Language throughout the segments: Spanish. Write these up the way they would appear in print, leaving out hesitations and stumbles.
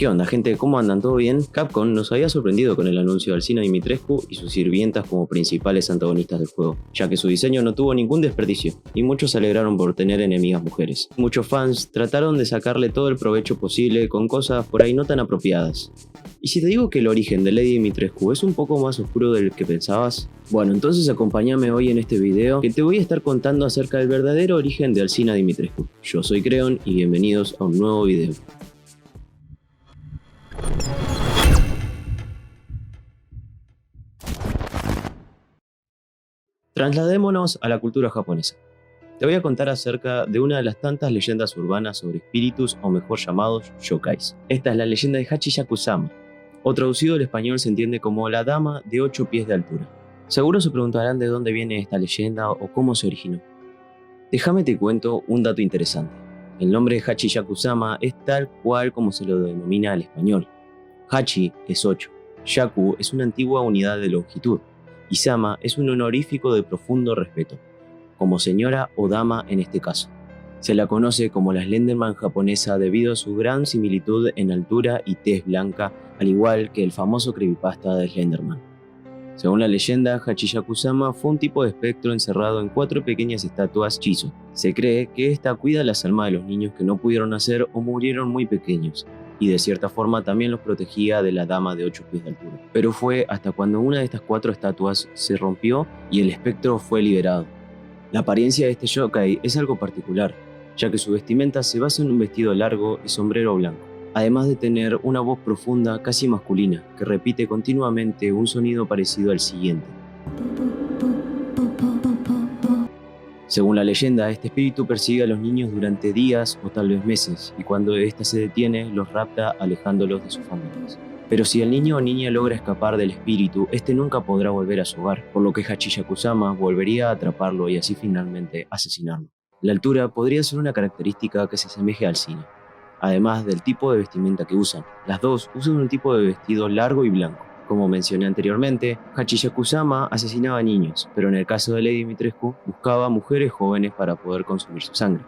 ¿Qué onda, gente? ¿Cómo andan? ¿Todo bien? Capcom nos había sorprendido con el anuncio de Alcina Dimitrescu y sus sirvientas como principales antagonistas del juego, ya que su diseño no tuvo ningún desperdicio, y muchos se alegraron por tener enemigas mujeres. Muchos fans trataron de sacarle todo el provecho posible con cosas por ahí no tan apropiadas. ¿Y si te digo que el origen de Lady Dimitrescu es un poco más oscuro del que pensabas? Bueno, entonces acompáñame hoy en este video que te voy a estar contando acerca del verdadero origen de Alcina Dimitrescu. Yo soy Creon y bienvenidos a un nuevo video. Trasladémonos a la cultura japonesa. Te voy a contar acerca de una de las tantas leyendas urbanas sobre espíritus, o mejor llamados yokais. Esta es la leyenda de Hachiyaku-sama, o traducido al español se entiende como la dama de 8 pies de altura. Seguro se preguntarán de dónde viene esta leyenda o cómo se originó. Déjame te cuento un dato interesante. El nombre de Hachiyaku-sama es tal cual como se lo denomina al español. Hachi es 8, Yaku es una antigua unidad de longitud, y Sama es un honorífico de profundo respeto, como señora o dama en este caso. Se la conoce como la Slenderman japonesa debido a su gran similitud en altura y tez blanca, al igual que el famoso creepypasta de Slenderman. Según la leyenda, Hachiyaku-sama fue un tipo de espectro encerrado en 4 pequeñas estatuas Chizo. Se cree que esta cuida las almas de los niños que no pudieron nacer o murieron muy pequeños, y de cierta forma también los protegía de la dama de 8 pies de altura. Pero fue hasta cuando una de estas 4 estatuas se rompió y el espectro fue liberado. La apariencia de este yokai es algo particular, ya que su vestimenta se basa en un vestido largo y sombrero blanco, además de tener una voz profunda casi masculina, que repite continuamente un sonido parecido al siguiente. Según la leyenda, este espíritu persigue a los niños durante días o tal vez meses, y cuando ésta se detiene, los rapta alejándolos de sus familias. Pero si el niño o niña logra escapar del espíritu, este nunca podrá volver a su hogar, por lo que Hachiyaku-sama volvería a atraparlo y así finalmente asesinarlo. La altura podría ser una característica que se asemeje al cine, además del tipo de vestimenta que usan. Las dos usan un tipo de vestido largo y blanco. Como mencioné anteriormente, Hachiyaku-sama asesinaba niños, pero en el caso de Lady Dimitrescu buscaba mujeres jóvenes para poder consumir su sangre.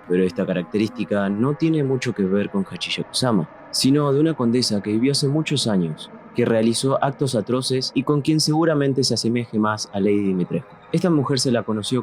Pero esta característica no tiene mucho que ver con Hachiyaku-sama, sino de una condesa que vivió hace muchos años, que realizó actos atroces y con quien seguramente se asemeje más a Lady Dimitrescu. Esta mujer se la conoció.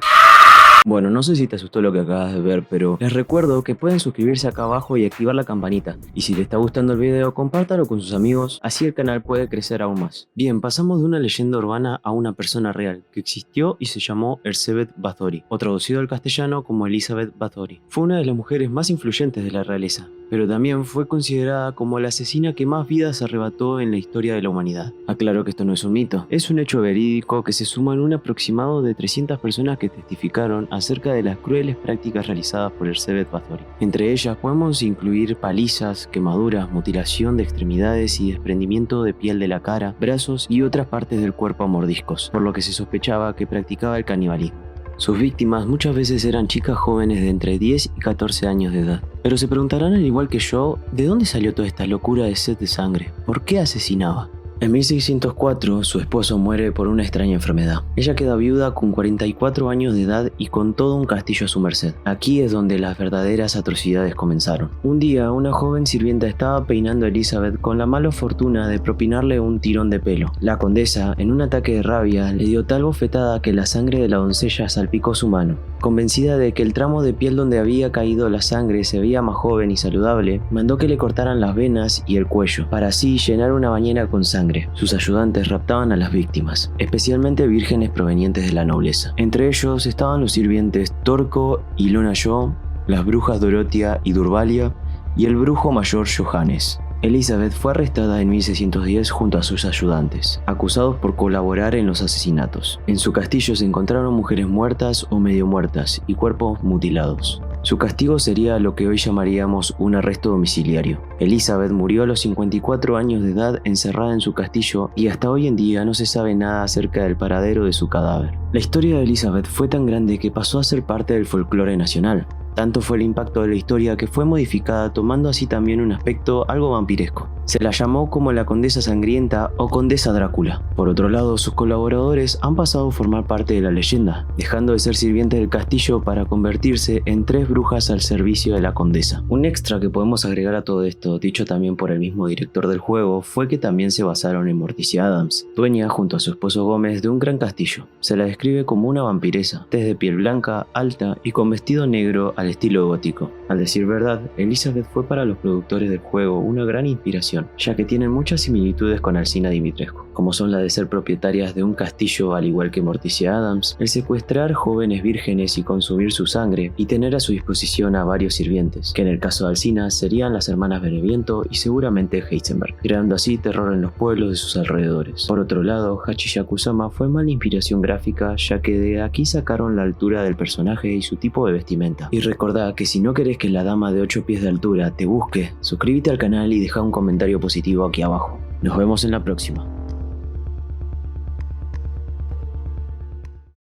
Bueno, no sé si te asustó lo que acabas de ver, pero les recuerdo que pueden suscribirse acá abajo y activar la campanita. Y si les está gustando el video, compártalo con sus amigos, así el canal puede crecer aún más. Bien, pasamos de una leyenda urbana a una persona real, que existió y se llamó Elizabeth Bathory, o traducido al castellano como Elizabeth Bathory. Fue una de las mujeres más influyentes de la realeza, pero también fue considerada como la asesina que más vidas arrebató en la historia de la humanidad. Aclaro que esto no es un mito, es un hecho verídico que se suma en un aproximado de 300 personas que testificaron acerca de las crueles prácticas realizadas por Elizabeth Bathory. Entre ellas podemos incluir palizas, quemaduras, mutilación de extremidades y desprendimiento de piel de la cara, brazos y otras partes del cuerpo a mordiscos, por lo que se sospechaba que practicaba el canibalismo. Sus víctimas muchas veces eran chicas jóvenes de entre 10 y 14 años de edad. Pero se preguntarán al igual que yo, ¿de dónde salió toda esta locura de sed de sangre? ¿Por qué asesinaba? En 1604, su esposo muere por una extraña enfermedad. Ella queda viuda con 44 años de edad y con todo un castillo a su merced. Aquí es donde las verdaderas atrocidades comenzaron. Un día, una joven sirvienta estaba peinando a Elizabeth con la mala fortuna de propinarle un tirón de pelo. La condesa, en un ataque de rabia, le dio tal bofetada que la sangre de la doncella salpicó su mano. Convencida de que el tramo de piel donde había caído la sangre se veía más joven y saludable, mandó que le cortaran las venas y el cuello, para así llenar una bañera con sangre. Sus ayudantes raptaban a las víctimas, especialmente vírgenes provenientes de la nobleza. Entre ellos estaban los sirvientes Torco y Lonayo, las brujas Dorotia y Durvalia, y el brujo mayor Johannes. Elizabeth fue arrestada en 1610 junto a sus ayudantes, acusados por colaborar en los asesinatos. En su castillo se encontraron mujeres muertas o medio muertas y cuerpos mutilados. Su castigo sería lo que hoy llamaríamos un arresto domiciliario. Elizabeth murió a los 54 años de edad encerrada en su castillo y hasta hoy en día no se sabe nada acerca del paradero de su cadáver. La historia de Elizabeth fue tan grande que pasó a ser parte del folclore nacional. Tanto fue el impacto de la historia que fue modificada tomando así también un aspecto algo vampiresco. Se la llamó como la Condesa Sangrienta o Condesa Drácula. Por otro lado, sus colaboradores han pasado a formar parte de la leyenda, dejando de ser sirvientes del castillo para convertirse en 3 brujas al servicio de la condesa. Un extra que podemos agregar a todo esto, dicho también por el mismo director del juego, fue que también se basaron en Morticia Addams, dueña junto a su esposo Gómez de un gran castillo. Se la describe como una vampiresa, tez de piel blanca, alta y con vestido negro al estilo gótico. Al decir verdad, Elizabeth fue para los productores del juego una gran inspiración, ya que tienen muchas similitudes con Alcina Dimitrescu, como son la de ser propietarias de un castillo al igual que Morticia Addams, el secuestrar jóvenes vírgenes y consumir su sangre, y tener a su disposición a varios sirvientes, que en el caso de Alcina serían las hermanas Beneviento y seguramente Heisenberg, creando así terror en los pueblos de sus alrededores. Por otro lado, Hachiyaku-sama fue mala inspiración gráfica, ya que de aquí sacaron la altura del personaje y su tipo de vestimenta. Y recordá que si no querés que la dama de 8 pies de altura te busque, suscríbete al canal y deja un comentario positivo aquí abajo. Nos vemos en la próxima.